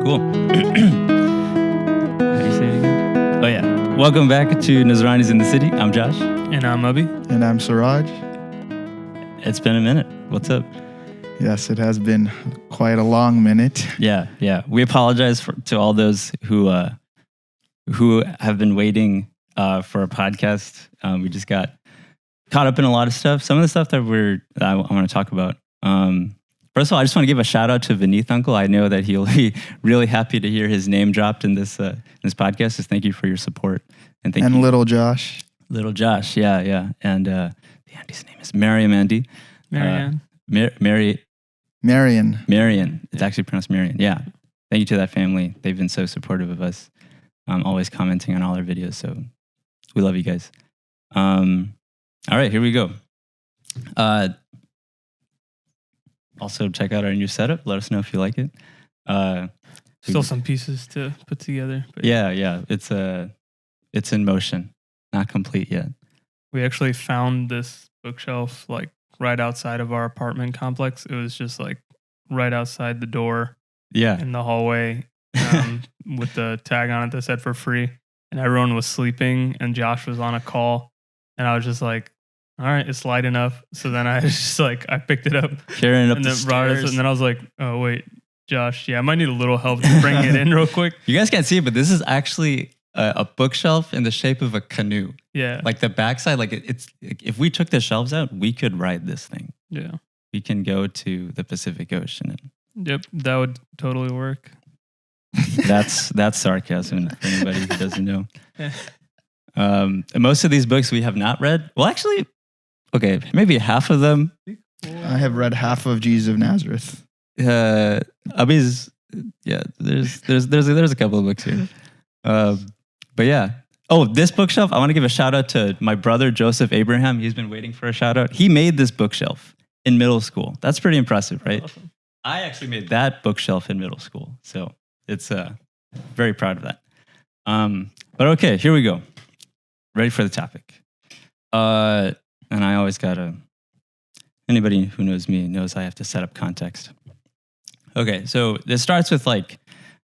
Cool. How do you say it again? Oh, yeah. Welcome back to Nazranis in the City. I'm Josh. And I'm Abhi. And I'm Suraj. It's been a minute. What's up? Yes, it has been quite a long minute. Yeah. We apologize to all those who have been waiting for a podcast. We just got caught up in a lot of stuff. Some of the stuff that I want to talk about. First of all, I just want to give a shout out to Vineeth Uncle. I know that he'll be really happy to hear his name dropped in this podcast. So thank you for your support. And thank you. Little Josh. Little Josh, yeah. And the Andy's name is Mariam Andy. Marianne. Marian. It's actually pronounced Marian. Yeah. Thank you to that family. They've been so supportive of us. Always commenting on all our videos. So we love you guys. All right, here we go. Also, check out our new setup. Let us know if you like it. Still some pieces to put together. But Yeah. It's in motion. Not complete yet. we actually found this bookshelf like right outside of our apartment complex. It was just like right outside the door Yeah. in the hallway with the tag on it that said for free. And everyone was sleeping and Josh was on a call. And I was just like, all right, it's light enough. So then I was just like, I picked it up Carrying up and the then brought it. stairs. And then I was like, oh, wait, Josh, I might need a little help to bring it in real quick. You guys can't see it, but this is actually a bookshelf in the shape of a canoe. Yeah. Like the backside, like it's if we took the shelves out, we could ride this thing. Yeah. We can go to the Pacific Ocean. Yep. That would totally work. That's sarcasm for anybody who doesn't know. Most of these books we have not read. Well, actually, okay, maybe half of them. I have read half of Jesus of Nazareth. Abhi's, yeah. There's a couple of books here, but yeah. Oh, this bookshelf. I want to give a shout out to my brother Joseph Abraham. He's been waiting for a shout out. He made this bookshelf in middle school. That's pretty impressive, right? Awesome. I actually made that bookshelf in middle school, so it's very proud of that. But okay, here we go. Ready for the topic. And I always anybody who knows me knows I have to set up context. Okay, so this starts with like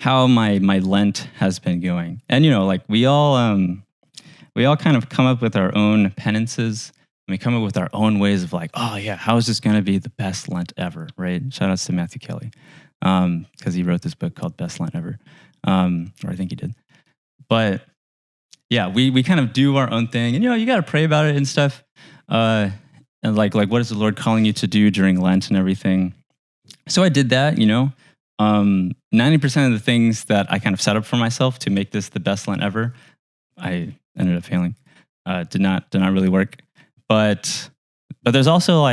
how my Lent has been going. And like we all kind of come up with our own penances. And we come up with our own ways of like, oh yeah, how is this going to be the best Lent ever, right? Shout outs to Matthew Kelly. Because he wrote this book called Best Lent Ever. Or I think he did. But yeah, we kind of do our own thing. And you got to pray about it and stuff. And like what is the Lord calling you to do during Lent and everything? So I did that, 90% of the things that I kind of set up for myself to make this the best Lent ever, I ended up failing. Did not really work. But there's also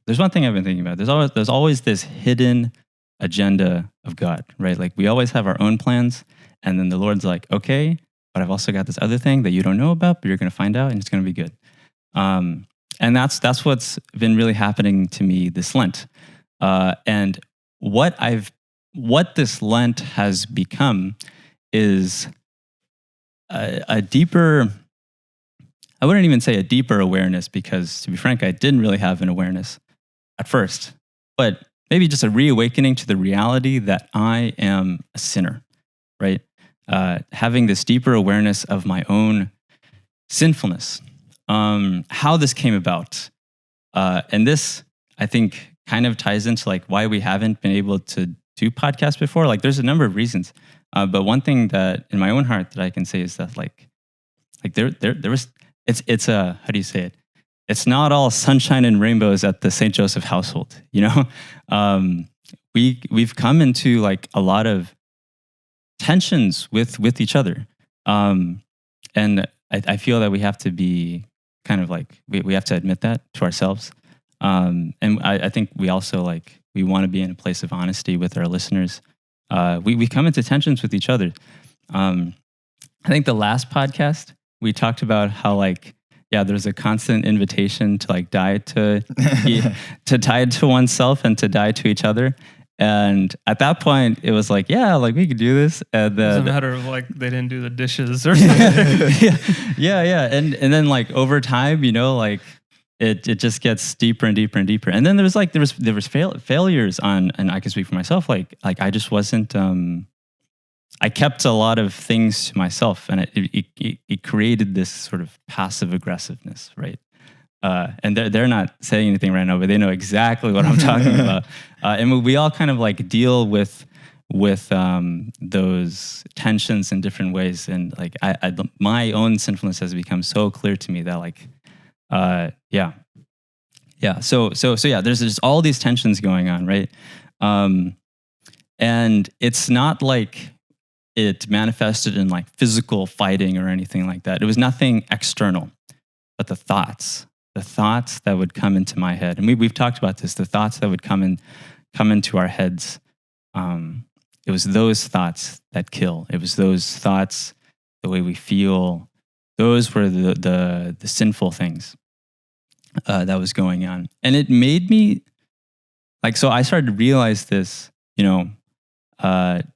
there's one thing I've been thinking about. There's always this hidden agenda of God, right? Like we always have our own plans, and then the Lord's like, okay, but I've also got this other thing that you don't know about, but you're going to find out, and it's going to be good. And that's what's been really happening to me this Lent. And what this Lent has become is a deeper, I wouldn't even say a deeper awareness, because to be frank, I didn't really have an awareness at first, but maybe just a reawakening to the reality that I am a sinner, right? Having this deeper awareness of my own sinfulness, how this came about. And this, I think, kind of ties into like why we haven't been able to do podcasts before. Like there's a number of reasons. But one thing that in my own heart that I can say is that like there was, it's how do you say it? It's not all sunshine and rainbows at the St. Joseph household, We've come into like a lot of tensions with each other. And I feel that we have to be kind of like, we have to admit that to ourselves. And I think we also we want to be in a place of honesty with our listeners. We come into tensions with each other. I think the last podcast, we talked about how there's a constant invitation to die to die to oneself and to die to each other. And at that point, it was we could do this. And Doesn't matter if they didn't do the dishes or something. yeah. And then over time, it just gets deeper and deeper and deeper. And then there was failures on, and I can speak for myself. I just wasn't I kept a lot of things to myself, and it created this sort of passive aggressiveness, right? And they're not saying anything right now, but they know exactly what I'm talking about. And we all kind of like deal with those tensions in different ways. And like my own sinfulness has become so clear to me that like, yeah. So yeah, there's just all these tensions going on, right? And it's not like it manifested in like physical fighting or anything like that. It was nothing external, but the thoughts that would come into my head. And we've talked about this, the thoughts that would come into our heads. It was those thoughts that kill. It was those thoughts, the way we feel. Those were the sinful things that was going on. And it made me like, so I started to realize this,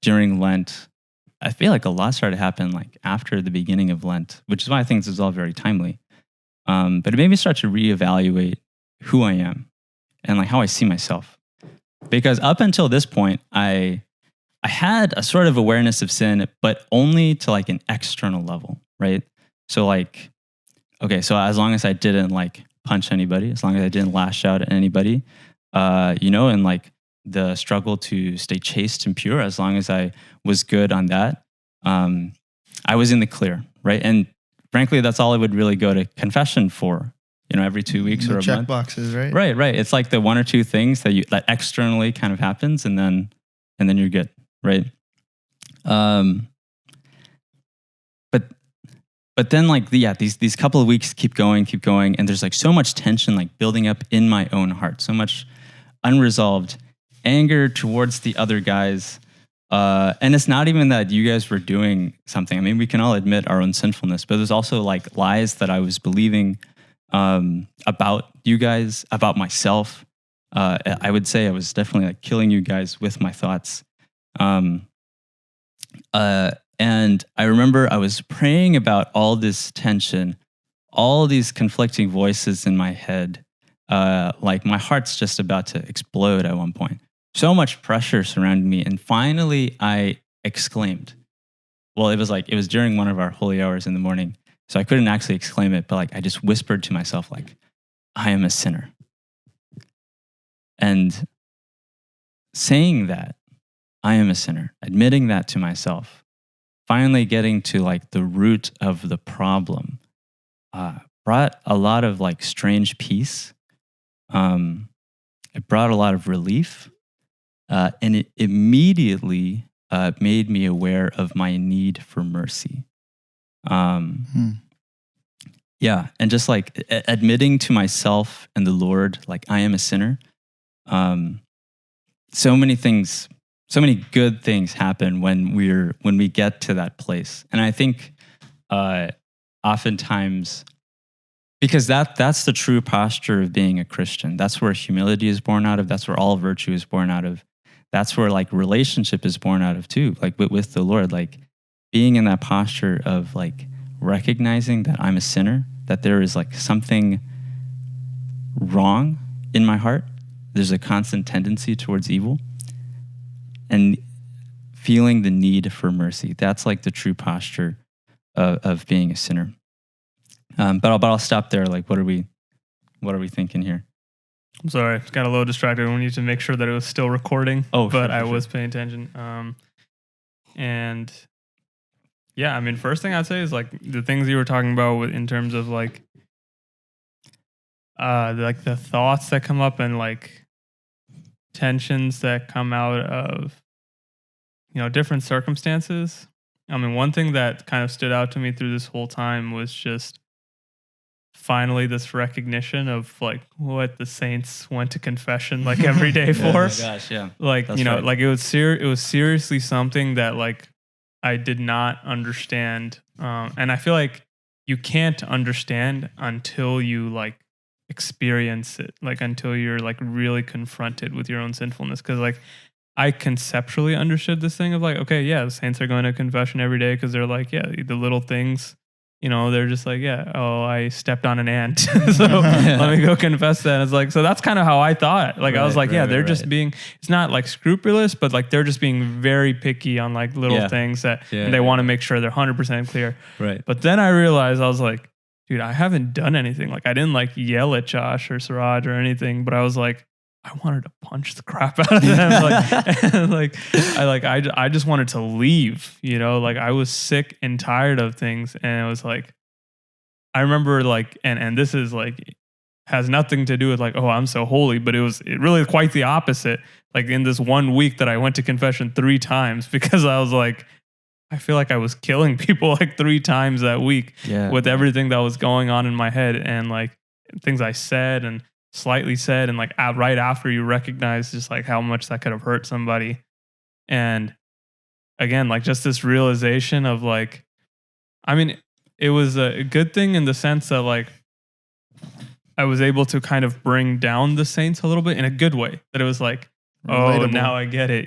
during Lent. I feel like a lot started to happen like after the beginning of Lent, which is why I think this is all very timely. But it made me start to reevaluate who I am and like how I see myself. Because up until this point, I had a sort of awareness of sin, but only to like an external level, right? So like, okay, so as long as I didn't like punch anybody, as long as I didn't lash out at anybody, and like the struggle to stay chaste and pure, as long as I was good on that, I was in the clear, right? And frankly, that's all I would really go to confession for, every 2 weeks or a check month. Boxes, right? Right. It's like the one or two things that externally kind of happens, and then you're good, right? But then like these couple of weeks keep going, and there's like so much tension like building up in my own heart, so much unresolved anger towards the other guys. And it's not even that you guys were doing something. I mean, we can all admit our own sinfulness, but there's also like lies that I was believing about you guys, about myself. I would say I was definitely like killing you guys with my thoughts. And I remember I was praying about all this tension, all these conflicting voices in my head. Like my heart's just about to explode at one point. So much pressure surrounded me. And finally I exclaimed. Well, it was during one of our holy hours in the morning. So I couldn't actually exclaim it, but like I just whispered to myself, like, I am a sinner. And saying that, I am a sinner, admitting that to myself, finally getting to like the root of the problem, brought a lot of like strange peace. It brought a lot of relief. And it immediately made me aware of my need for mercy. Yeah, and just like admitting to myself and the Lord, like I am a sinner. So many good things happen when we get to that place. And I think oftentimes, because that's the true posture of being a Christian. That's where humility is born out of. That's where all virtue is born out of. That's where like relationship is born out of too, like with the Lord, like being in that posture of like recognizing that I'm a sinner, that there is like something wrong in my heart. There's a constant tendency towards evil, and feeling the need for mercy. That's like the true posture of being a sinner. But I'll stop there. Like, what are we thinking here? I'm sorry, got a little distracted. We need to make sure that it was still recording. But sure. I was paying attention. And yeah, I mean, first thing I'd say is like the things you were talking about in terms of like the thoughts that come up and like tensions that come out of different circumstances. I mean, one thing that kind of stood out to me through this whole time was just finally this recognition of like what the saints went to confession like every day for. Oh my gosh, yeah. Like, That's right. like it was seriously something that like I did not understand. And I feel like you can't understand until you like experience it, like until you're like really confronted with your own sinfulness. Cause like I conceptually understood this thing of like, okay, yeah, the saints are going to confession every day because they're like, yeah, the little things they're just like, yeah, oh, I stepped on an ant. So let me go confess that. And it's like, so that's kind of how I thought. Like, I was like, they're just being, it's not like scrupulous, but like they're just being very picky on like little things that and they want to make sure they're 100% clear. Right. But then I realized, I was like, dude, I haven't done anything. Like, I didn't like yell at Josh or Suraj or anything, but I was like, I wanted to punch the crap out of them. I just wanted to leave, like I was sick and tired of things. And it was like, I remember like, and this is like, has nothing to do with like, oh, I'm so holy, but it really quite the opposite. Like in this 1 week that I went to confession 3 times because I was like, I feel like I was killing people like 3 times that week with everything that was going on in my head and like things I said and slightly said, and like right after you recognize just like how much that could have hurt somebody. And again, like just this realization of like, I mean, it was a good thing in the sense that like I was able to kind of bring down the saints a little bit in a good way, that it was like, relatable. Oh, now I get it.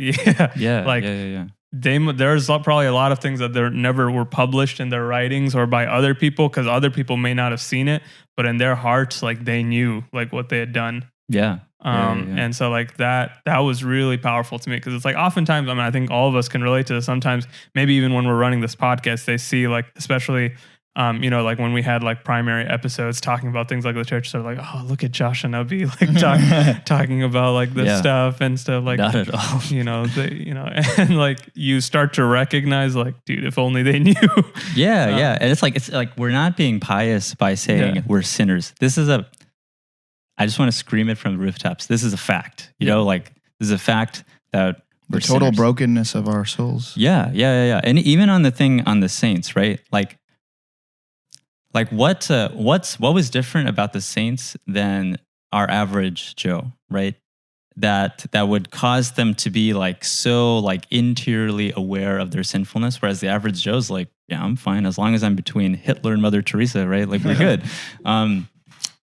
Yeah. There's probably a lot of things that there never were published in their writings or by other people, because other people may not have seen it, but in their hearts, like they knew like what they had done. And so like that was really powerful to me, because it's like oftentimes, I mean, I think all of us can relate to this. Sometimes maybe even when we're running this podcast, they see like, especially like when we had like primary episodes talking about things like the church, so like, oh, look at Josh and Abhi like talking about like this stuff and stuff like, not at all. And like you start to recognize like, dude, if only they knew. And it's like we're not being pious by saying we're sinners. I just want to scream it from the rooftops. This is a fact. Like this is a fact that we're the total sinners. Brokenness of our souls. Yeah. And even on the thing on the saints, right? Like what was different about the saints than our average Joe, right? That would cause them to be like so like interiorly aware of their sinfulness, whereas the average Joe's like, yeah, I'm fine as long as I'm between Hitler and Mother Teresa, right? Like we're good.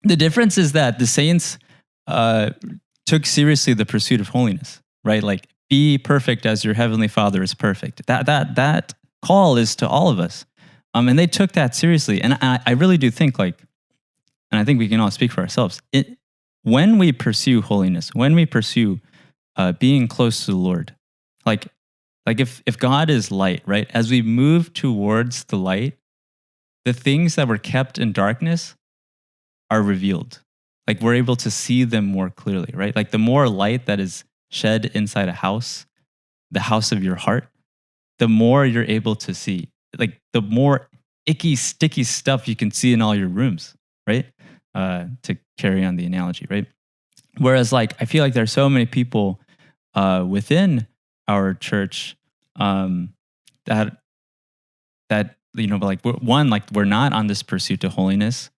The difference is that the saints took seriously the pursuit of holiness, right? Like be perfect as your heavenly Father is perfect. That call is to all of us. And they took that seriously. And I really do think and I think we can all speak for ourselves. When we pursue holiness, when we pursue being close to the Lord, like if God is light, right? As we move towards the light, the things that were kept in darkness are revealed. Like we're able to see them more clearly, right? Like the more light that is shed inside a house, the house of your heart, the more you're able to see. Like the more icky, sticky stuff you can see in all your rooms, right? To carry on the analogy, right? Whereas like, I feel like there's so many people within our church that like we're not on this pursuit to holiness,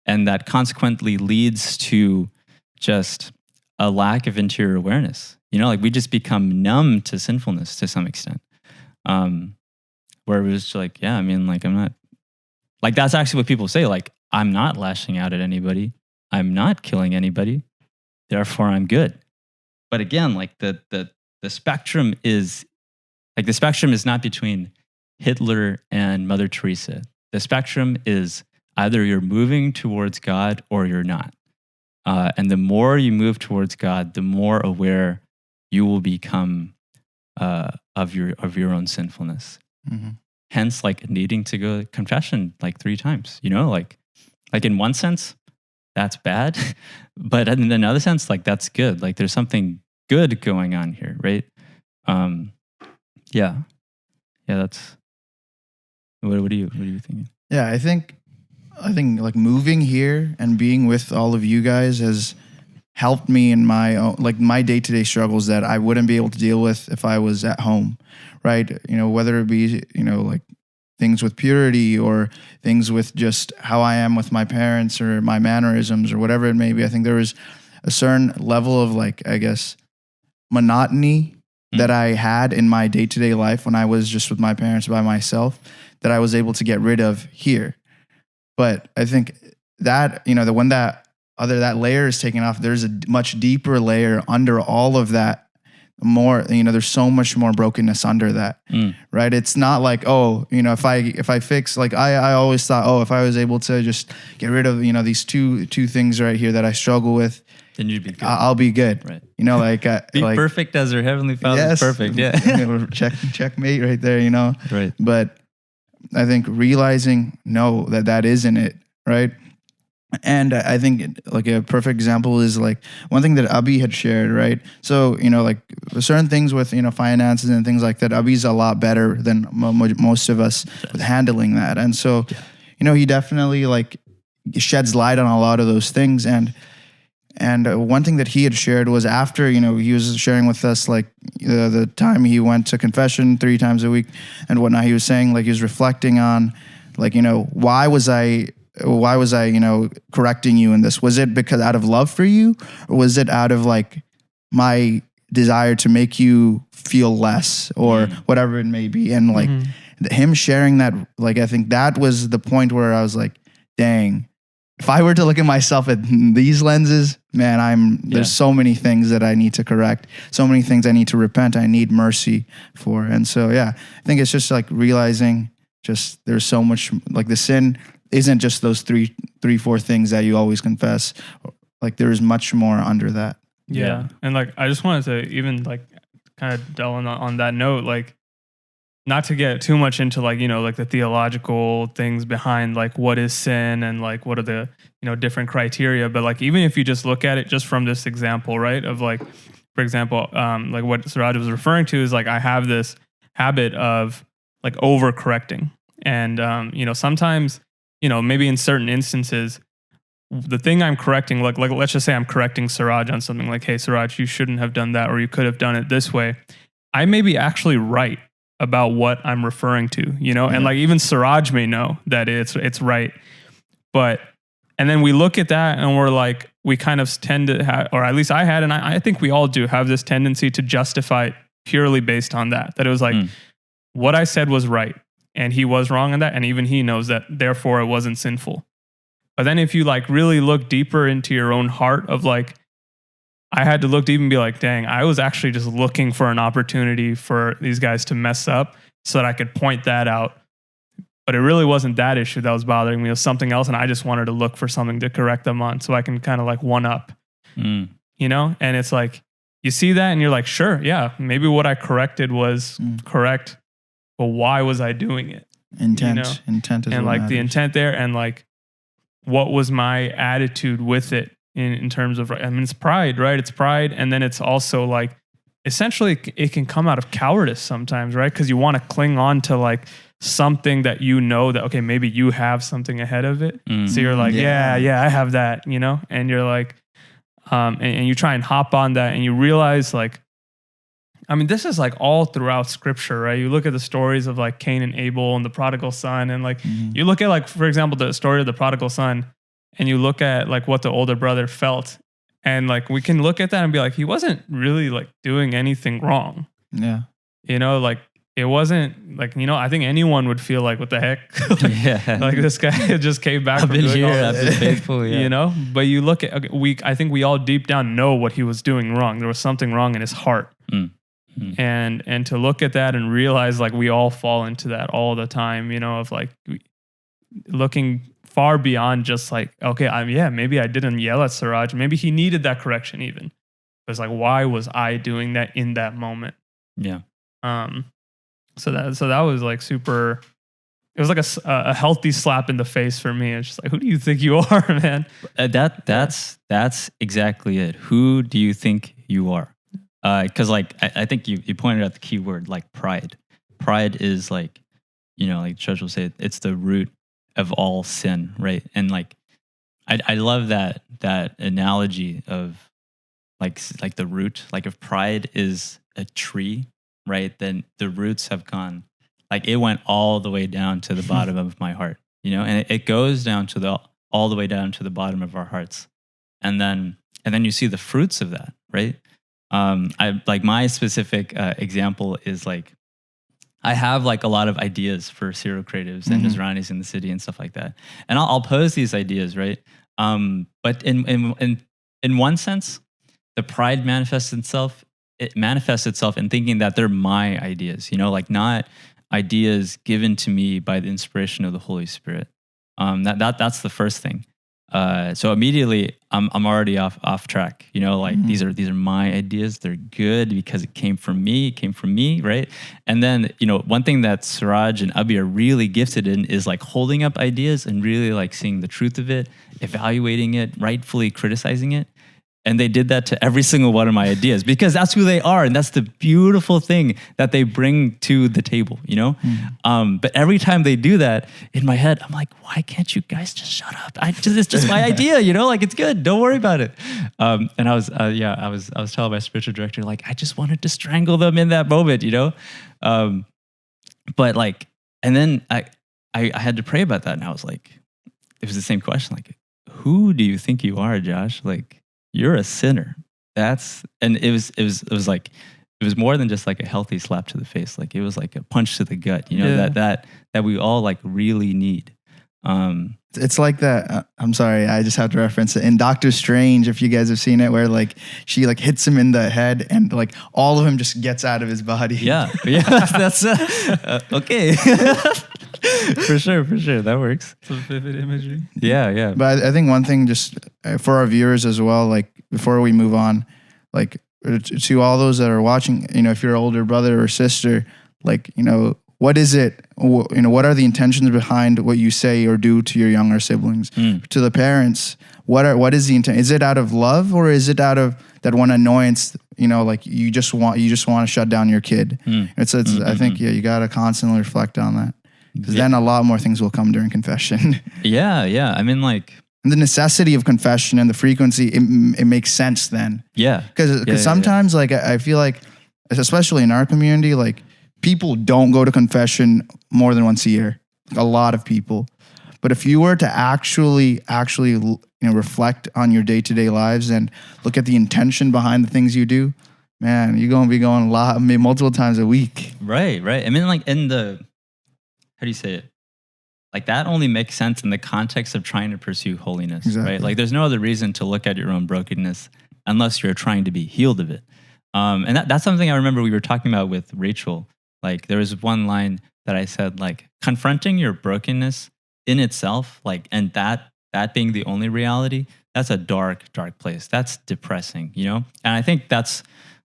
and that consequently leads to just a lack of interior awareness. Like we just become numb to sinfulness to some extent. Where it was like, yeah, I mean, like I'm not, like that's actually what people say. Like I'm not lashing out at anybody. I'm not killing anybody. Therefore, I'm good. But again, like the spectrum is like the spectrum is not between Hitler and Mother Teresa. The spectrum is either you're moving towards God or you're not. And the more you move towards God, the more aware you will become of your own sinfulness. Mm-hmm. Hence, like needing to go to confession like 3 times. Like in one sense, that's bad, but in another sense, like that's good. Like there's something good going on here, right? That's what are you thinking? Yeah, I think like moving here and being with all of you guys has helped me in my own, like my day-to-day struggles that I wouldn't be able to deal with if I was at home, right? Whether it be, like things with purity or things with just how I am with my parents or my mannerisms or whatever it may be. I think there was a certain level of like, I guess, monotony that I had in my day-to-day life when I was just with my parents by myself that I was able to get rid of here. But I think that, when that layer is taken off, there's a much deeper layer under all of that, more, there's so much more brokenness under that, right? It's not like, if I fix, like I always thought, if I was able to just get rid of, these two things right here that I struggle with, then you'd be good. I'll be good. Right. Be perfect as our Heavenly Father is perfect. Yeah. Checkmate right there, Right. But I think realizing, no, that isn't it, right? And I think like a perfect example is like one thing that Abhi had shared, right? So, like certain things with, finances and things like that, Abhi's a lot better than most of us with handling that. And so, he definitely like sheds light on a lot of those things. And one thing that he had shared was after, he was sharing with us like the time he went to confession 3 times a week and whatnot, he was saying like he was reflecting on like, why was I, correcting you in this? Was it because out of love for you, or was it out of like my desire to make you feel less or whatever it may be? And like him sharing that, like, I think that was the point where I was like, dang, if I were to look at myself at these lenses, man, there's so many things that I need to correct, so many things I need to repent, I need mercy for. And so, I think it's just like realizing just there's so much, like the sin isn't just those three, 4 things that you always confess. Like there is much more under that. Yeah. And like, I just wanted to even like kind of delve on that note, like not to get too much into like, like the theological things behind like what is sin and like what are the, different criteria. But like, even if you just look at it just from this example, right, of like, for example, like what Suraj was referring to is like, I have this habit of like overcorrecting. And, sometimes, maybe in certain instances, the thing I'm correcting, like let's just say I'm correcting Suraj on something like, hey, Suraj, you shouldn't have done that, or you could have done it this way. I may be actually right about what I'm referring to, and like even Suraj may know that it's right. But, and then we look at that and we're like, we kind of tend to have, or at least I had, and I think we all do have this tendency to justify it purely based on that it was like, what I said was right. And he was wrong on that. And even he knows that, therefore it wasn't sinful. But then if you like really look deeper into your own heart of like, I had to look deep and be like, dang, I was actually just looking for an opportunity for these guys to mess up so that I could point that out. But it really wasn't that issue that was bothering me. It was something else. And I just wanted to look for something to correct them on so I can kind of like one up, And it's like, you see that and you're like, sure, yeah, maybe what I corrected was correct. But why was I doing it? Intent is and like the intent there, and like what was my attitude with it in terms of, I mean, it's pride, right? It's pride, and then it's also like essentially it can come out of cowardice sometimes, right? Because you want to cling on to like something that that okay, maybe you have something ahead of it, so you're like, yeah, I have that, and you're like, and you try and hop on that, and you realize like. I mean, this is like all throughout scripture, right? You look at the stories of like Cain and Abel and the prodigal son. And like, you look at like, for example, the story of the prodigal son, and you look at like what the older brother felt. And like, we can look at that and be like, he wasn't really like doing anything wrong. Yeah. Like it wasn't like, I think anyone would feel like, what the heck? Like this guy just came back. I've been here, I've been faithful, but you look at, I think we all deep down know what he was doing wrong. There was something wrong in his heart. And to look at that and realize like we all fall into that all the time, of like looking far beyond just like, okay, maybe I didn't yell at Suraj. Maybe he needed that correction even. It's like, why was I doing that in that moment? Yeah. So that was like super, it was like a healthy slap in the face for me. It's just like, who do you think you are, man? That's exactly it. Who do you think you are? Because like I think you pointed out the key word, like pride. Pride is like, like Church will say, it's the root of all sin, right? And like I love that analogy of like the root. Like if pride is a tree, right, then the roots have gone, like it went all the way down to the bottom of my heart, and it goes down to all the way down to the bottom of our hearts, and then you see the fruits of that, right? I like my specific example is like I have like a lot of ideas for serial creatives and Nasranis in the city and stuff like that, and I'll pose these ideas, right? But in one sense, the pride manifests itself it manifests itself in thinking that they're my ideas, like not ideas given to me by the inspiration of the Holy Spirit. That's the first thing. So immediately I'm already off track. These are my ideas. They're good because it came from me, right? And then one thing that Suraj and Abhi are really gifted in is like holding up ideas and really like seeing the truth of it, evaluating it, rightfully criticizing it. And they did that to every single one of my ideas because that's who they are. And that's the beautiful thing that they bring to the table, But every time they do that, in my head, I'm like, why can't you guys just shut up? It's just my idea, like it's good. Don't worry about it. And I was telling my spiritual director, like, I just wanted to strangle them in that moment, But like, and then I had to pray about that. And I was like, it was the same question. Like, who do you think you are, Josh? Like, you're a sinner. And it was more than just like a healthy slap to the face. Like it was like a punch to the gut, that we all like really need. It's like that. I'm sorry, I just have to reference it in Doctor Strange. If you guys have seen it, where like she like hits him in the head and like all of him just gets out of his body. Yeah, that's okay. For sure, that works. Some vivid imagery. Yeah. But I think one thing, just for our viewers as well, like before we move on, like to all those that are watching, if you're an older brother or sister, like what is it? What are the intentions behind what you say or do to your younger siblings? To the parents, what is the intent? Is it out of love or is it out of that one annoyance? Like you just want to shut down your kid. I think you got to constantly reflect on that. Because then a lot more things will come during confession. Yeah. I mean, like... And the necessity of confession and the frequency, it makes sense then. Yeah. Because sometimes, like, I feel like, especially in our community, like, people don't go to confession more than once a year. A lot of people. But if you were to actually reflect on your day-to-day lives and look at the intention behind the things you do, man, you're going to be going multiple times a week. Right. I mean, like, how do you say it? Like that only makes sense in the context of trying to pursue holiness, exactly. Right? Like there's no other reason to look at your own brokenness unless you're trying to be healed of it. And that's something I remember we were talking about with Rachel. Like there was one line that I said, like confronting your brokenness in itself, like, and that being the only reality, that's a dark place. That's depressing, And I think that's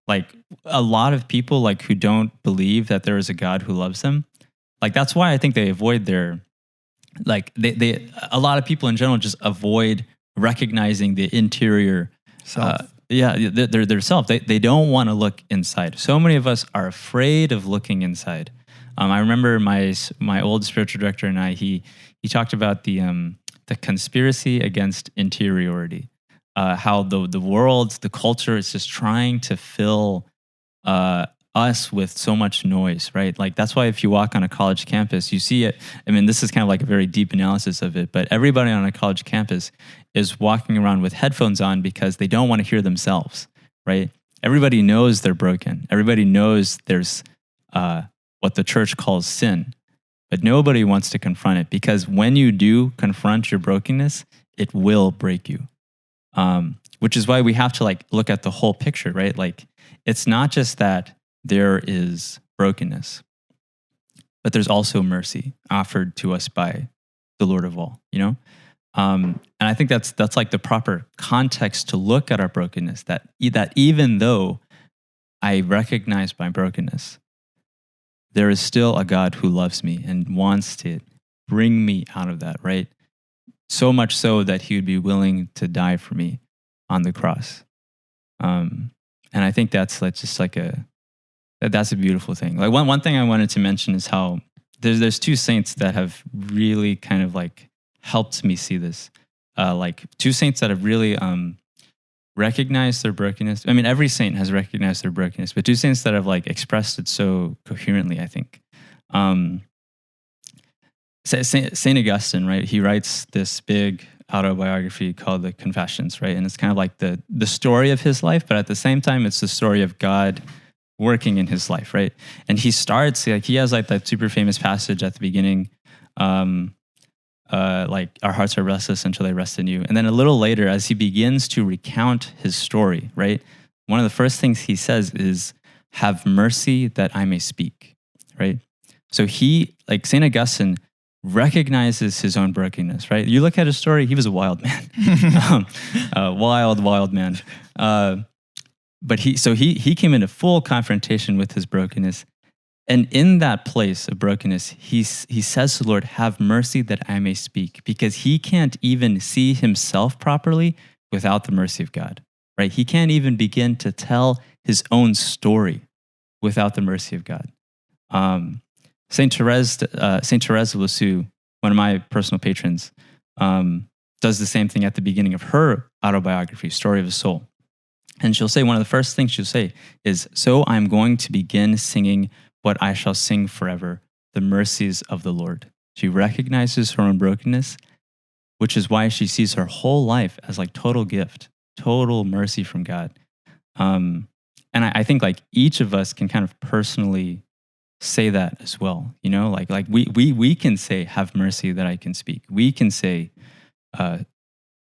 like a lot of people like who don't believe that there is a God who loves them. Like that's why I think they avoid their, like they a lot of people in general just avoid recognizing the interior self. Their self. They don't want to look inside. So many of us are afraid of looking inside. I remember my old spiritual director and I. He talked about the conspiracy against interiority. How the world, the culture is just trying to fill us with so much noise, right? Like that's why if you walk on a college campus, you see it. I mean, this is kind of like a very deep analysis of it, but everybody on a college campus is walking around with headphones on because they don't want to hear themselves, right? Everybody knows they're broken. Everybody knows there's what the church calls sin, but nobody wants to confront it because when you do confront your brokenness, it will break you. Which is why we have to like look at the whole picture, right? Like it's not just that there is brokenness, but there's also mercy offered to us by the Lord of all, And I think that's like the proper context to look at our brokenness, that even though I recognize my brokenness, there is still a God who loves me and wants to bring me out of that, right? So much so that he would be willing to die for me on the cross. And I think that's just like that's a beautiful thing. Like one thing I wanted to mention is how there's two saints that have really kind of like helped me see this. Like two saints that have really recognized their brokenness. I mean, every saint has recognized their brokenness, but two saints that have like expressed it so coherently, I think. Saint Augustine, right? He writes this big autobiography called The Confessions, right? And it's kind of like the story of his life, but at the same time, it's the story of God working in his life, right? And he starts, like, he has like that super famous passage at the beginning, like, our hearts are restless until they rest in you. And then a little later, as he begins to recount his story, right? one of the first things he says is, have mercy that I may speak, right? So he, like St. Augustine, recognizes his own brokenness, right? You look at his story, he was a wild man. Wild man. But he came into full confrontation with his brokenness. And in that place of brokenness, he says to the Lord, have mercy that I may speak, because he can't even see himself properly without the mercy of God, right? He can't even begin to tell his own story without the mercy of God. Saint Therese of Lisieux, one of my personal patrons, does the same thing at the beginning of her autobiography, Story of a Soul. And she'll say, one of the first things she'll say is, so I'm going to begin singing what I shall sing forever, the mercies of the Lord. She recognizes her own brokenness, which is why she sees her whole life as like total gift, total mercy from God. And I think like each of us can kind of personally say that as well, you know, like we can say, have mercy that I can speak. We can say, I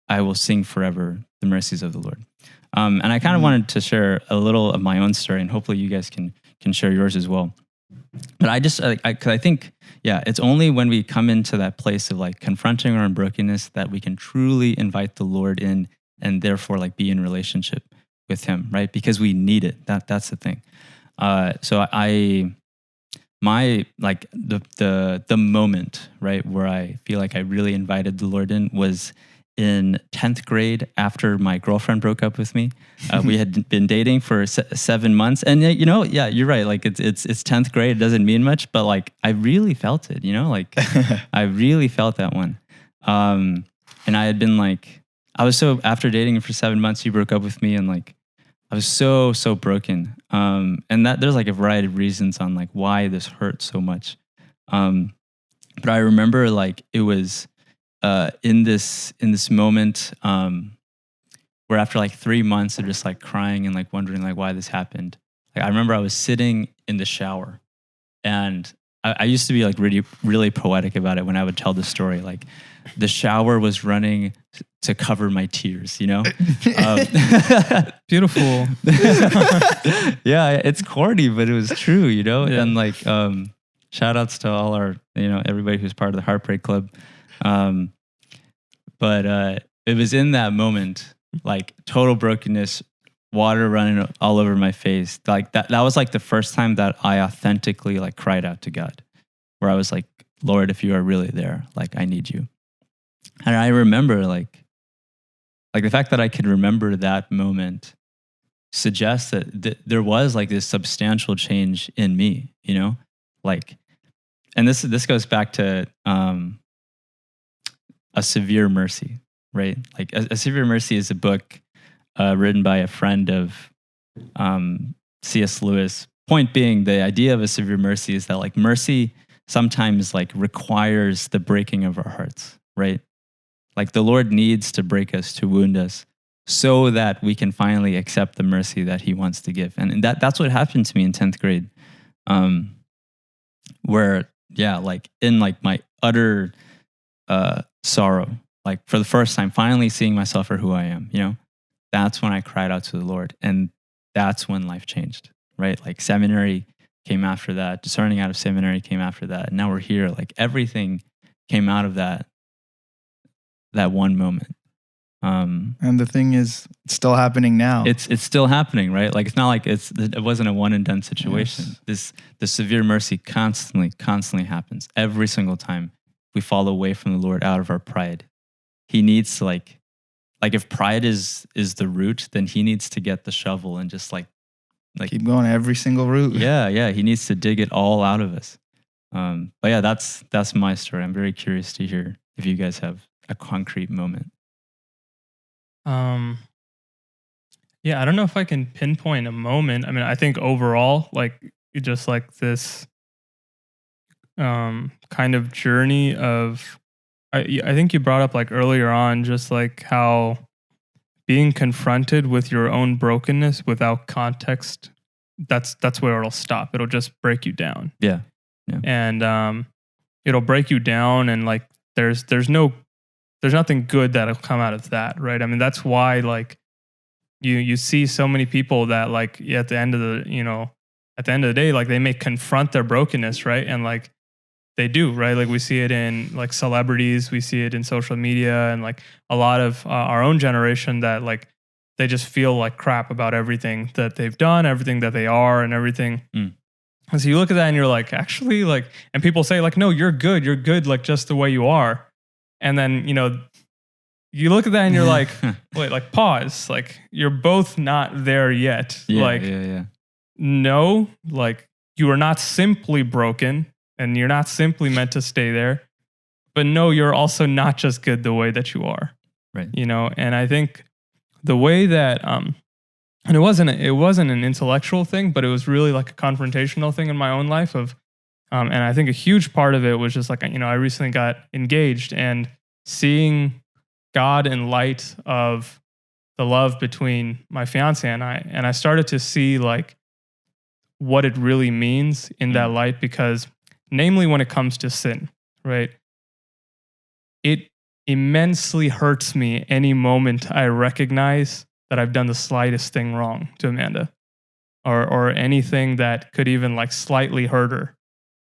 will sing forever the mercies of the Lord. And I kind of wanted to share a little of my own story, and hopefully you guys can share yours as well. But I think, yeah, it's only when we come into that place of like confronting our own brokenness that we can truly invite the Lord in, and therefore like be in relationship with him, right? Because we need it. That's the thing. So my like the moment, right, where I feel like I really invited the Lord in was in 10th grade after my girlfriend broke up with me. We had been dating for 7 months, and you know, yeah, you're right. Like it's 10th grade. It doesn't mean much, but like I really felt it, you know, like I really felt that one. And I had been like, after dating for 7 months, he broke up with me, and like I was so broken. And that there's like a variety of reasons on like why this hurt so much. But I remember like it was in this moment where after like 3 months of just like crying and like wondering like why this happened. Like I remember I was sitting in the shower, and I used to be like really poetic about it when I would tell the story. Like the shower was running to cover my tears, you know? Beautiful. Yeah, it's corny, but it was true, you know? Yeah. And like, shout outs to all our, you know, everybody who's part of the Heartbreak Club. But it was in that moment, like total brokenness, water running all over my face. Like that was like the first time that I authentically like cried out to God, where I was like, Lord, if you are really there, like I need you. And I remember like the fact that I could remember that moment suggests that there was like this substantial change in me, you know, like, and this goes back to A Severe Mercy, right? Like A Severe Mercy is a book written by a friend of C.S. Lewis. Point being, the idea of a severe mercy is that like mercy sometimes like requires the breaking of our hearts, right? Like the Lord needs to break us, to wound us, so that we can finally accept the mercy that he wants to give. And that's what happened to me in 10th grade. Where, yeah, like in like my utter sorrow, like for the first time, finally seeing myself for who I am, you know, that's when I cried out to the Lord. And that's when life changed, right? Like seminary came after that, discerning out of seminary came after that. And now we're here, like everything came out of that one moment. And the thing is, it's still happening now. It's still happening, right? Like it's not like it wasn't a one and done situation. Yes. The severe mercy constantly happens every single time we fall away from the Lord out of our pride. He needs to like if pride is the root, then he needs to get the shovel and just like keep going every single root. Yeah. He needs to dig it all out of us. But yeah, that's my story. I'm very curious to hear if you guys have a concrete moment. Yeah, I don't know if I can pinpoint a moment. I mean, I think overall, like just like this kind of journey of, I think you brought up like earlier on, just like how being confronted with your own brokenness without context, that's where it'll stop. It'll just break you down. Yeah. And it'll break you down, and like there's nothing good that'll come out of that, right? I mean, that's why like you see so many people that like at the end of the day, like they may confront their brokenness, right? And like they do, right? Like we see it in like celebrities, we see it in social media, and like a lot of our own generation that like they just feel like crap about everything that they've done, everything that they are, and everything. And so you look at that and you're like, actually, like, and people say like, no, you're good, like just the way you are. And then, you look at that and you're like, wait, like pause, like you're both not there yet. No, like you are not simply broken and you're not simply meant to stay there, but no, you're also not just good the way that you are. Right. And I think the way that, and it wasn't an intellectual thing, but it was really like a confrontational thing in my own life of, and I think a huge part of it was just like, I recently got engaged and seeing God in light of the love between my fiance and I started to see like what it really means in that light, because namely when it comes to sin, right? It immensely hurts me any moment I recognize that I've done the slightest thing wrong to Amanda or anything that could even like slightly hurt her.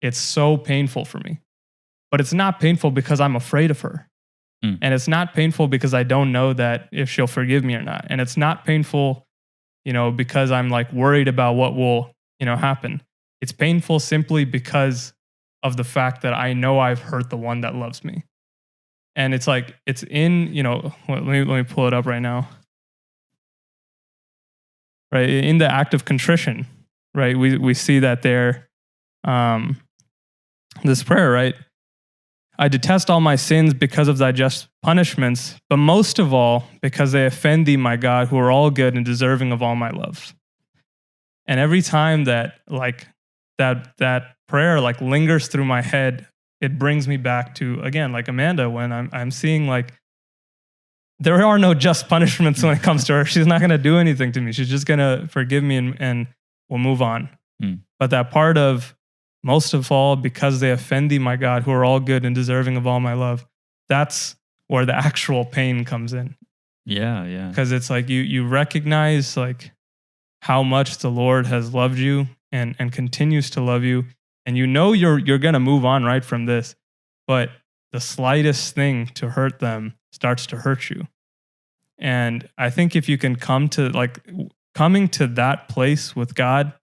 It's so painful for me. But it's not painful because I'm afraid of her. And it's not painful because I don't know that if she'll forgive me or not. And it's not painful, because I'm like worried about what will, happen. It's painful simply because of the fact that I know I've hurt the one that loves me. And it's like, it's in, let me pull it up right now. Right, in the act of contrition, right? We see that there, this prayer, right? I detest all my sins because of thy just punishments, but most of all because they offend thee, my God, who are all good and deserving of all my love. And every time that like that prayer like lingers through my head, it brings me back to, again, like Amanda, when I'm seeing like there are no just punishments when it comes to her. She's not going to do anything to me. She's just going to forgive me and we'll move on. But that part of most of all, because they offend thee, my God, who are all good and deserving of all my love, that's where the actual pain comes in. Yeah. Because it's like you recognize like how much the Lord has loved you and continues to love you. And you're going to move on right from this. But the slightest thing to hurt them starts to hurt you. And I think if you can coming to that place with God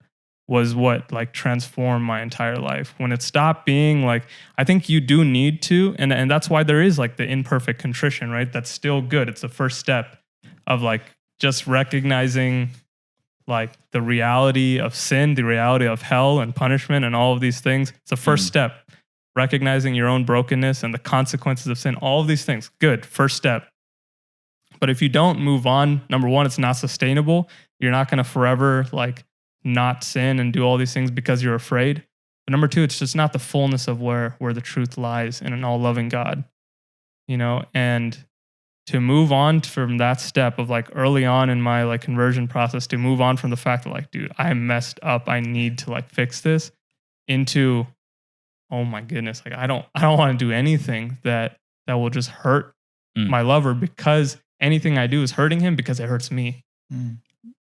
was what like transformed my entire life. When it stopped being like, I think you do need to, and that's why there is like the imperfect contrition, right? That's still good. It's the first step of like just recognizing like the reality of sin, the reality of hell and punishment and all of these things. It's the first step. Recognizing your own brokenness and the consequences of sin, all of these things. Good, first step. But if you don't move on, number one, it's not sustainable. You're not going to forever like not sin and do all these things because you're afraid. But number two, it's just not the fullness of where the truth lies in an all-loving God. And to move on from that step of like early on in my like conversion process, to move on from the fact that like, dude, I messed up, I need to like fix this, into, oh my goodness, like I don't want to do anything that will just hurt my lover, because anything I do is hurting him because it hurts me.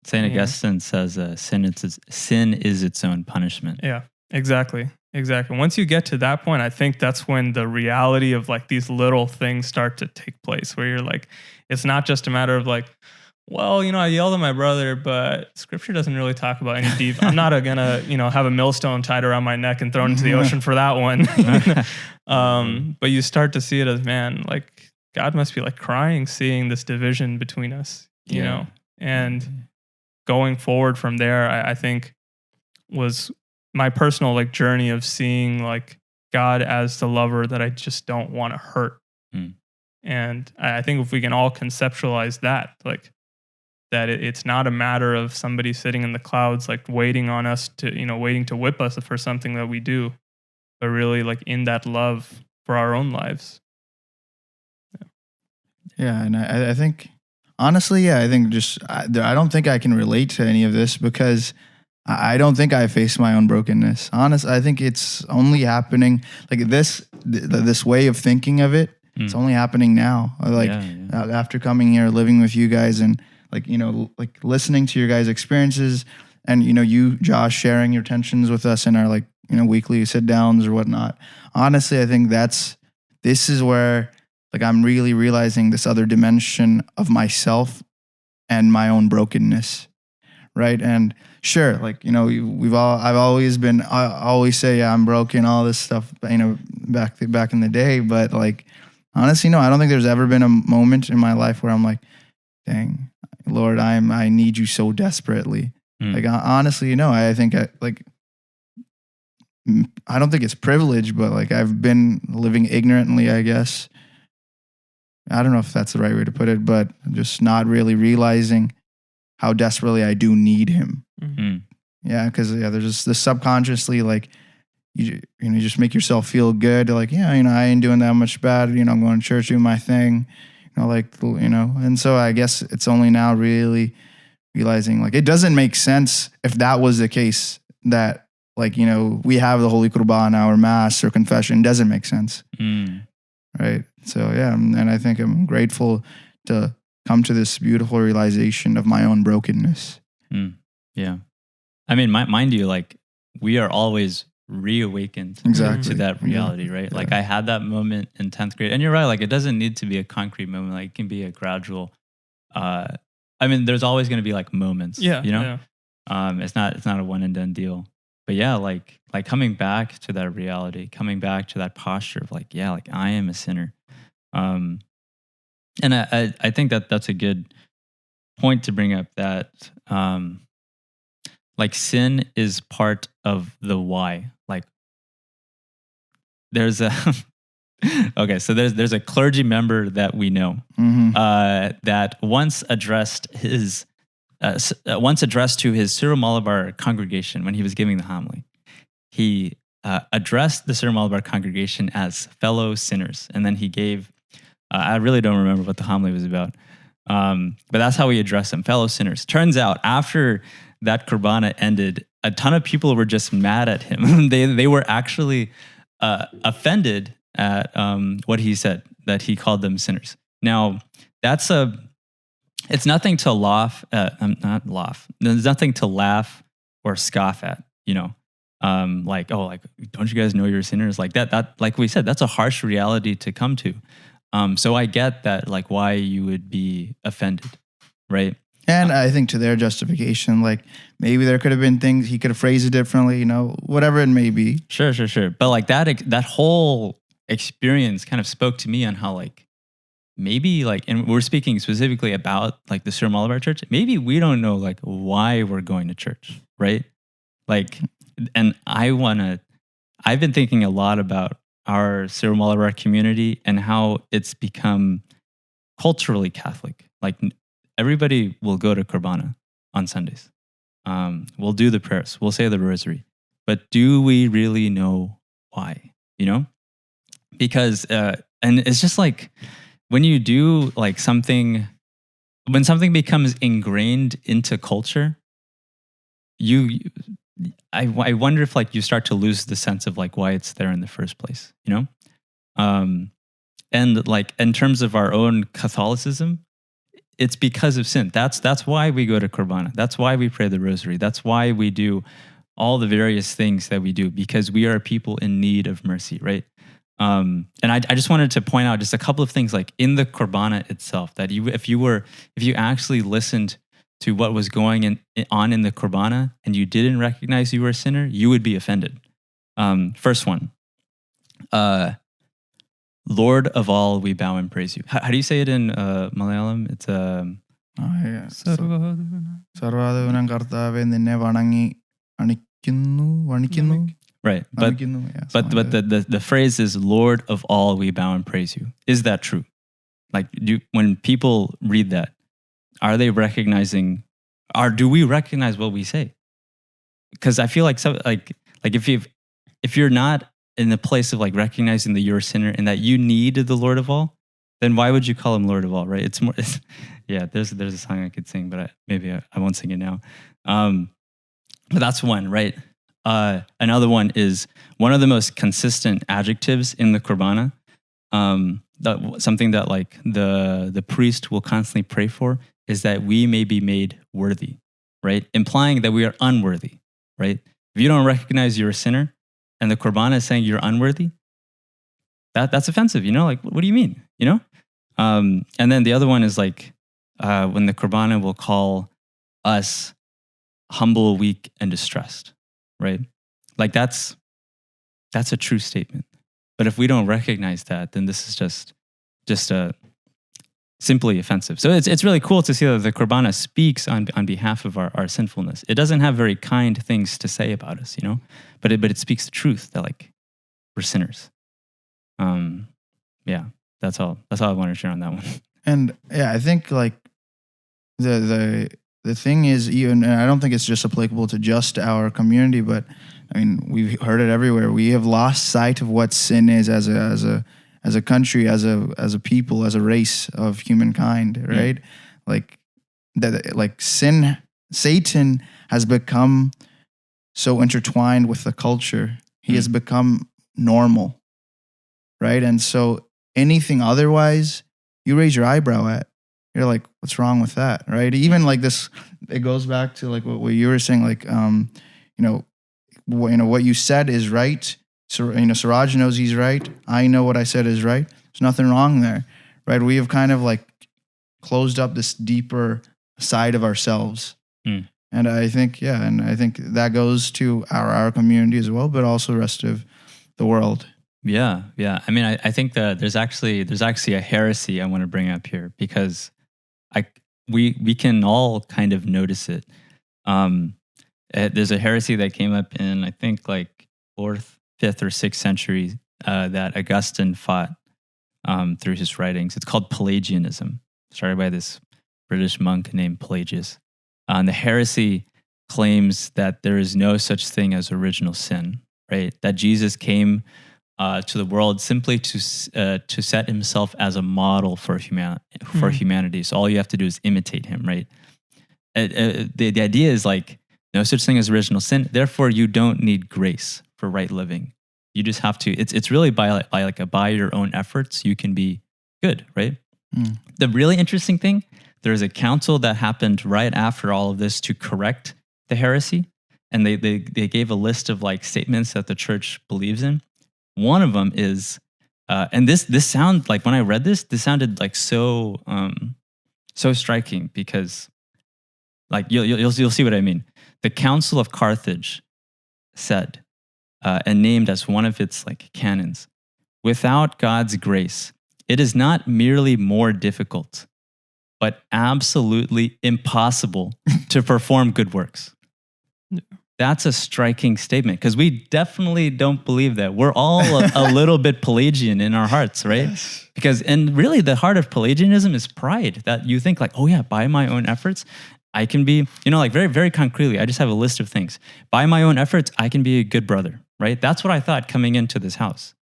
St. Augustine says sin is its own punishment. Yeah, exactly. Once you get to that point, I think that's when the reality of like these little things start to take place, where you're like, it's not just a matter of like, well, I yelled at my brother, but scripture doesn't really talk about any deep. I'm not gonna, have a millstone tied around my neck and thrown into the ocean for that one. But you start to see it as, man, like God must be like crying, seeing this division between us, you know, and going forward from there, I think was my personal like journey of seeing like God as the lover that I just don't want to hurt. And I think if we can all conceptualize that, like that it's not a matter of somebody sitting in the clouds, like waiting on us to, waiting to whip us for something that we do, but really like in that love for our own lives. Yeah. And I think, honestly, I think I don't think I can relate to any of this because I don't think I face my own brokenness. I think it's only happening like this way of thinking of it. It's only happening now. Like after coming here, living with you guys, and like, like listening to your guys' experiences and, you, Josh, sharing your tensions with us in our like, weekly sit downs or whatnot. Honestly, I think this is where like I'm really realizing this other dimension of myself and my own brokenness. Right. And sure, like, I've always been, I always say, yeah, I'm broken, all this stuff, back in the day. But like, honestly, no, I don't think there's ever been a moment in my life where I'm like, dang, Lord, I need you so desperately. Like, honestly, I think I don't think it's privilege, but like I've been living ignorantly, I guess. I don't know if that's the right way to put it, but just not really realizing how desperately I do need him. Mm-hmm. Yeah, because there's just this subconsciously, like, you just make yourself feel good. Like, I ain't doing that much bad. I'm going to church, doing my thing. And so I guess it's only now really realizing, like, it doesn't make sense if that was the case that, like, we have the Holy Qurban, our Mass or confession. It doesn't make sense. Right? So, yeah, and I think I'm grateful to come to this beautiful realization of my own brokenness. Yeah. I mean, mind you, like, we are always reawakened to that reality, right? Yeah. Like, I had that moment in 10th grade, and you're right, like, it doesn't need to be a concrete moment. Like, it can be a gradual, I mean, there's always going to be like moments, Yeah. It's not a one and done deal. But yeah, like coming back to that reality, coming back to that posture of like, yeah, like I am a sinner. And I think that's a good point to bring up, that like sin is part of the why. Like there's a okay, so there's a clergy member that we know that once addressed to his Syro-Malabar congregation when he was giving the homily. He addressed the Syro-Malabar congregation as fellow sinners, and then he gave. I really don't remember what the homily was about, but that's how he addressed them, fellow sinners. Turns out after that Qurbana ended, a ton of people were just mad at him. They were actually offended at what he said, that he called them sinners. Now, it's nothing to laugh at, there's nothing to laugh or scoff at, like, don't you guys know you're sinners? Like that, like we said, that's a harsh reality to come to. So I get that, like, why you would be offended, right? And I think to their justification, like, maybe there could have been things he could have phrased it differently, whatever it may be. Sure. But like that whole experience kind of spoke to me on how, like, maybe, like, and we're speaking specifically about like the Syro-Malabar Church. Maybe we don't know like why we're going to church, right? Like, and I've been thinking a lot about our Syro-Malabar community and how it's become culturally Catholic. Like, everybody will go to Qurbana on Sundays. We'll do the prayers. We'll say the rosary. But do we really know why? Because and it's just like when you do like something, when something becomes ingrained into culture, I wonder if like you start to lose the sense of like why it's there in the first place, and like in terms of our own Catholicism, it's because of sin. That's why we go to Qurbana. That's why we pray the rosary. That's why we do all the various things that we do, because we are people in need of mercy, right? And I just wanted to point out just a couple of things, like in the Qurbana itself, that if you actually listened to what was going on in the Qurbana and you didn't recognize you were a sinner, you would be offended. First one, Lord of all, we bow and praise you. How do you say it in Malayalam? It's സർവ്വാധിപനാം കർത്താവേ നിന്നെ വണങ്ങി വണിക്കുന്നു. Right, but the phrase is Lord of all, we bow and praise you. Is that true? Like, when people read that, are they recognizing, or do we recognize what we say? Because I feel like if you're not in the place of like recognizing that you're a sinner and that you need the Lord of all, then why would you call him Lord of all, right? It's more, yeah. There's a song I could sing, but I won't sing it now. But that's one, right? Another one is one of the most consistent adjectives in the Qurbana. Something that like the priest will constantly pray for is that we may be made worthy, right? Implying that we are unworthy, right? If you don't recognize you're a sinner and the Korban is saying you're unworthy, that's offensive, Like, what do you mean, And then the other one is like when the Korban will call us humble, weak, and distressed, right? Like that's a true statement. But if we don't recognize that, then this is just simply offensive. So it's really cool to see that the Korban speaks on behalf of our sinfulness. It doesn't have very kind things to say about us, but it speaks the truth that like we're sinners. Yeah, that's all I want to share on that one. And yeah, I think like the thing is, even, and I don't think it's just applicable to just our community, but I mean, we've heard it everywhere. We have lost sight of what sin is as a country, as a people, as a race of humankind, right? Like that, like Satan has become so intertwined with the culture. He has become normal, right? And so anything otherwise, you raise your eyebrow at. You're like, what's wrong with that, right? Even like this, it goes back to like what you were saying, like, what you said is right. So, Suraj knows he's right. I know what I said is right. There's nothing wrong there, right? We have kind of like closed up this deeper side of ourselves. And I think that goes to our community as well, but also the rest of the world. Yeah. I mean, I think that there's actually a heresy I want to bring up here because we can all kind of notice it. There's a heresy that came up in, I think, like 4th, 5th, or 6th century that Augustine fought through his writings. It's called Pelagianism, started by this British monk named Pelagius. And the heresy claims that there is no such thing as original sin, right? That Jesus came to the world simply to set himself as a model for humanity. So all you have to do is imitate him, right? The idea is like no such thing as original sin. Therefore, you don't need grace for right living. You just have to. It's really by your own efforts you can be good, right? The really interesting thing, there's a council that happened right after all of this to correct the heresy, and they gave a list of like statements that the church believes in. One of them is, and this sound like when I read this sounded like so striking because, like you'll see what I mean. The Council of Carthage said, and named as one of its like canons, without God's grace, it is not merely more difficult, but absolutely impossible to perform good works. That's a striking statement because we definitely don't believe that. We're all a little bit Pelagian in our hearts, right? Yes. And really the heart of Pelagianism is pride, that you think like, oh yeah, by my own efforts, I can be, like very, very concretely, I just have a list of things. By my own efforts, I can be a good brother, right? That's what I thought coming into this house.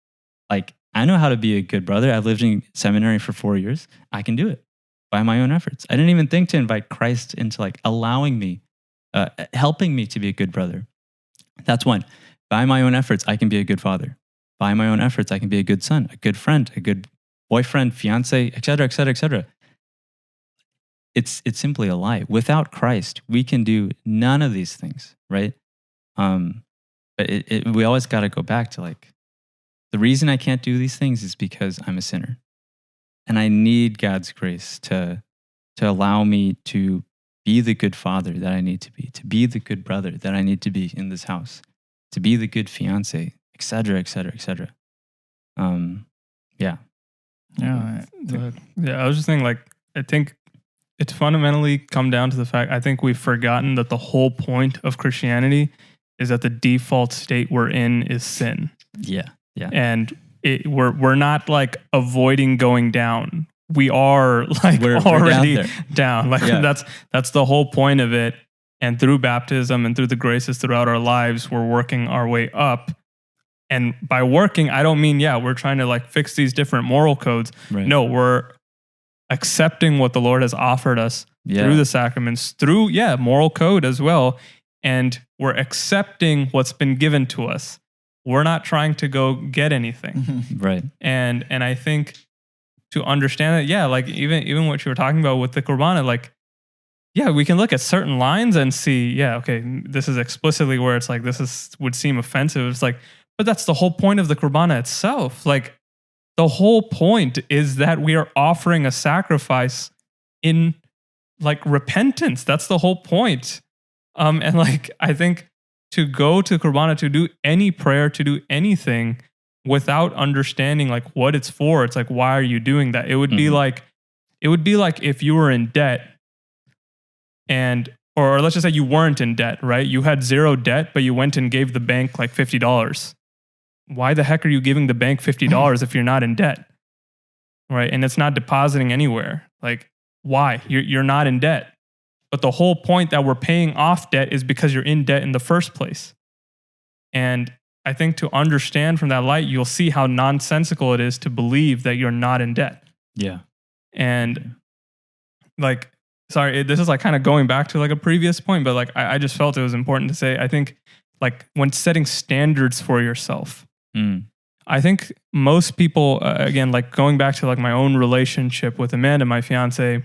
Like, I know how to be a good brother. I've lived in seminary for 4 years. I can do it by my own efforts. I didn't even think to invite Christ into like allowing me, helping me to be a good brother. That's one. By my own efforts, I can be a good father. By my own efforts, I can be a good son, a good friend, a good boyfriend, fiance, etc., etc., etc. It's simply a lie. Without Christ, we can do none of these things, right? But we always got to go back to like, the reason I can't do these things is because I'm a sinner. And I need God's grace to allow me to be the good father that I need to be the good brother that I need to be in this house, to be the good fiance, etc., etc., etc. Yeah. Yeah. I was just thinking, like, I think it's fundamentally come down to the fact, I think we've forgotten that the whole point of Christianity is that the default state we're in is sin. Yeah. And we're not like avoiding going down. We are like we're already down. Like that's the whole point of it. And through baptism and through the graces throughout our lives, we're working our way up. And by working, I don't mean, we're trying to like fix these different moral codes. Right. No, we're accepting what the Lord has offered us through the sacraments, through, moral code as well. And we're accepting what's been given to us. We're not trying to go get anything. Right. And I think to understand that, like even what you were talking about with the Korban, like yeah, we can look at certain lines and see, yeah, okay, this is explicitly where it's like, would seem offensive. It's like, but that's the whole point of the Qurbana itself. Like, the whole point is that we are offering a sacrifice in like repentance. That's the whole point. And like, I think to go to Qurbana, to do any prayer, to do anything without understanding like what it's for, it's like, why are you doing that? It would be like if you were in debt or let's just say you weren't in debt, right? You had zero debt, but you went and gave the bank like $50. Why the heck are you giving the bank $50 if you're not in debt? Right? And it's not depositing anywhere. Like, why? You're not in debt. But the whole point that we're paying off debt is because you're in debt in the first place. And I think to understand from that light, you'll see how nonsensical it is to believe that you're not in debt. Yeah. And like, sorry, this is like kind of going back to like a previous point, but like I just felt it was important to say, I think like when setting standards for yourself, I think most people, again, like going back to like my own relationship with Amanda, my fiance,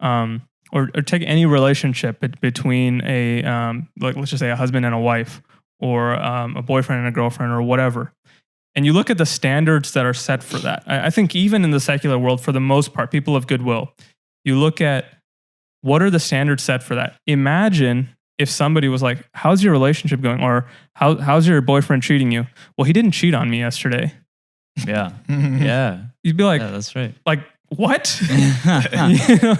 or take any relationship between a, like let's just say a husband and a wife, or a boyfriend and a girlfriend, or whatever. And you look at the standards that are set for that. I think even in the secular world, for the most part, people of goodwill, you look at what are the standards set for that. Imagine if somebody was like, how's your relationship going? Or how's your boyfriend treating you? Well, he didn't cheat on me yesterday. Yeah. Yeah. You'd be like, yeah, that's right. Like, what? You know?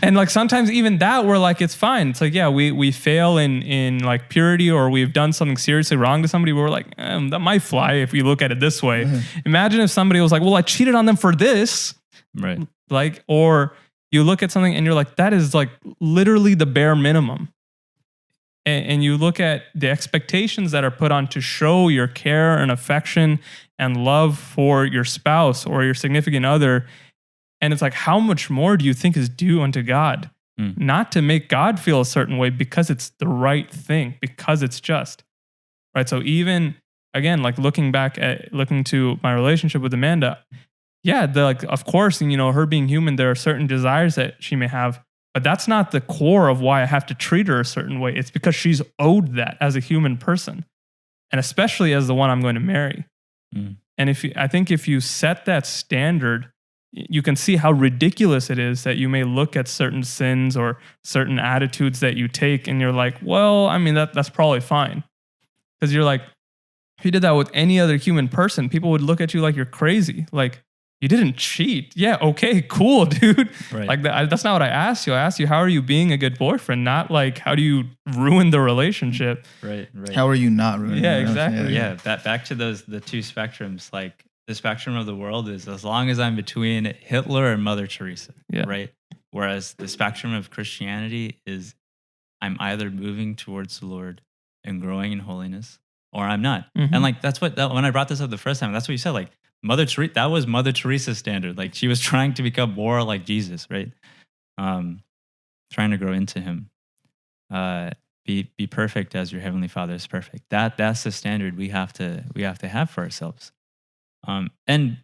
And like sometimes even that we're like, it's fine. It's like, yeah, we fail in like purity, or we've done something seriously wrong to somebody. We're like, that might fly if we look at it this way. Imagine if somebody was like, well, I cheated on them for this. Right. Like, or you look at something and you're like, that is like literally the bare minimum. And you look at the expectations that are put on to show your care and affection and love for your spouse or your significant other. And it's like, how much more do you think is due unto God? Not to make God feel a certain way because it's the right thing, because it's just. Right? So even, again, like looking to my relationship with Amanda, yeah, like of course, you know, her being human, there are certain desires that she may have, but that's not the core of why I have to treat her a certain way. It's because she's owed that as a human person, and especially as the one I'm going to marry. And I think if you set that standard, you can see how ridiculous it is that you may look at certain sins or certain attitudes that you take, and you're like, well, I mean, that's probably fine. Because you're like, if you did that with any other human person, people would look at you like you're crazy. Like, you didn't cheat. Yeah, okay, cool, dude. Right. Like that's not what I asked you. I asked you, how are you being a good boyfriend? Not like, how do you ruin the relationship? Right. How are you not ruining? Yeah, exactly. Yeah. Back to the two spectrums. Like the spectrum of the world is as long as I'm between Hitler and Mother Teresa. Yeah. Right. Whereas the spectrum of Christianity is I'm either moving towards the Lord and growing in holiness, or I'm not. And like that's when I brought this up the first time, that's what you said. Like Mother Teresa, that was Mother Teresa's standard. Like she was trying to become more like Jesus, right? Trying to grow into Him. Be perfect as your heavenly Father is perfect. That's the standard we have to have for ourselves. And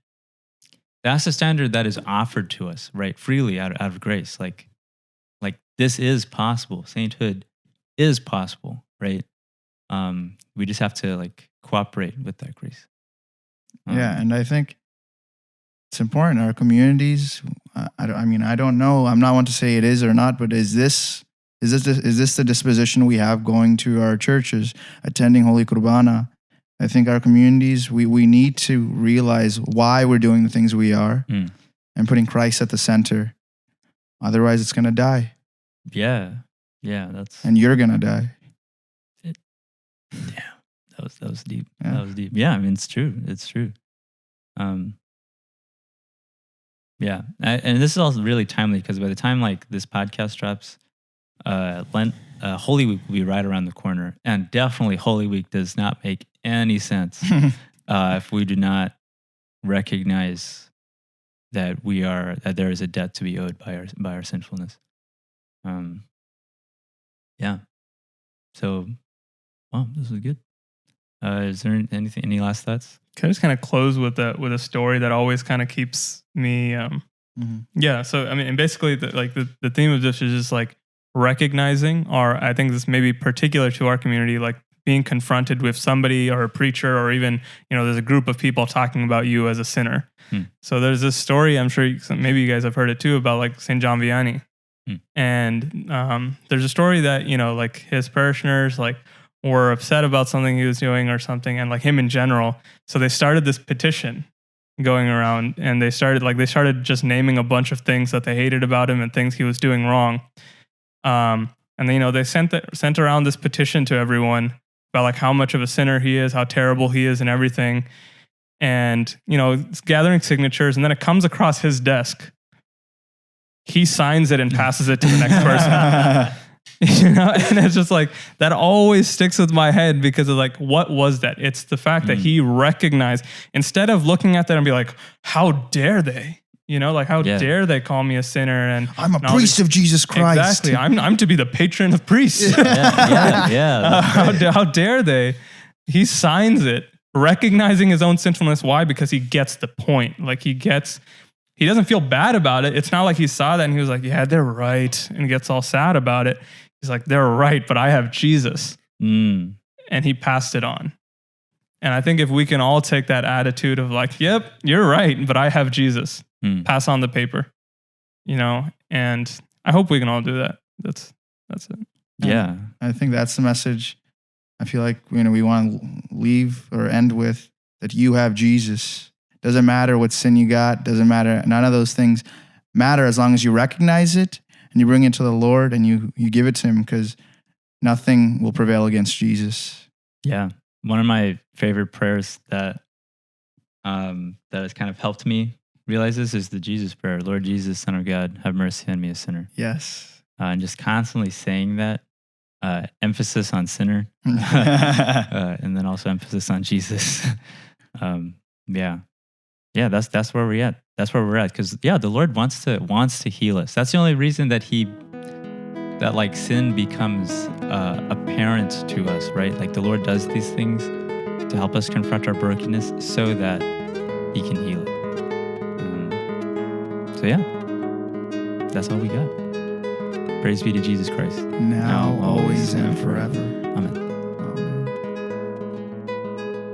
that's the standard that is offered to us, right? Freely out of grace. Like this is possible. Sainthood is possible, right? We just have to like cooperate with that grace. Yeah, and I think it's important. Our communities. I don't know. I'm not one to say it is or not, but is this the disposition we have going to our churches, attending Holy Qurbana? I think our communities, we need to realize why we're doing the things we are and putting Christ at the center. Otherwise, it's gonna die. Yeah, and you're gonna die. Yeah. That was deep. Yeah. That was deep. Yeah, I mean, it's true. Yeah, and this is also really timely because by the time like this podcast drops, Lent, Holy Week will be right around the corner, and definitely Holy Week does not make any sense if we do not recognize that there is a debt to be owed by our sinfulness. Yeah. So, wow, this was good. Is there any last thoughts? Can I just kind of close with a story that always kind of keeps me? Yeah. So I mean, and basically, the theme of this is just like recognizing, or I think this may be particular to our community, like being confronted with somebody or a preacher, or even, there's a group of people talking about you as a sinner. So there's this story, I'm sure maybe you guys have heard it too, about like St. John Vianney. And there's a story that, like his parishioners like were upset about something he was doing or something, and like him in general. So they started this petition going around, and they started just naming a bunch of things that they hated about him and things he was doing wrong. And then, they sent around this petition to everyone about like how much of a sinner he is, how terrible he is and everything. And, it's gathering signatures, and then it comes across his desk. He signs it and passes it to the next person. And it's just like, that always sticks with my head because of like, what was that? It's the fact that he recognized, instead of looking at that and be like, how dare they? How dare they call me a sinner? And I'm a priest of Jesus Christ. Exactly. I'm to be the patron of priests. How dare they? He signs it, recognizing his own sinfulness. Why? Because he gets the point. Like he doesn't feel bad about it. It's not like he saw that and he was like, yeah, they're right, and gets all sad about it. He's like, they're right, but I have Jesus. And he passed it on. And I think if we can all take that attitude of like, yep, you're right, but I have Jesus. Pass on the paper, and I hope we can all do that. That's it. Yeah. I think that's the message. I feel like, we want to leave or end with that you have Jesus. Doesn't matter what sin you got. Doesn't matter. None of those things matter as long as you recognize it and you bring it to the Lord and you give it to him, because nothing will prevail against Jesus. Yeah. One of my favorite prayers that has kind of helped me realize this is the Jesus prayer. Lord Jesus, Son of God, have mercy on me, a sinner. Yes. And just constantly saying that, emphasis on sinner, and then also emphasis on Jesus. Yeah, that's where we're at. That's where we're at. Because the Lord wants to heal us. That's the only reason that like sin becomes apparent to us, right? Like the Lord does these things to help us confront our brokenness so that he can heal it. So that's all we got. Praise be to Jesus Christ. Now, always, and forever.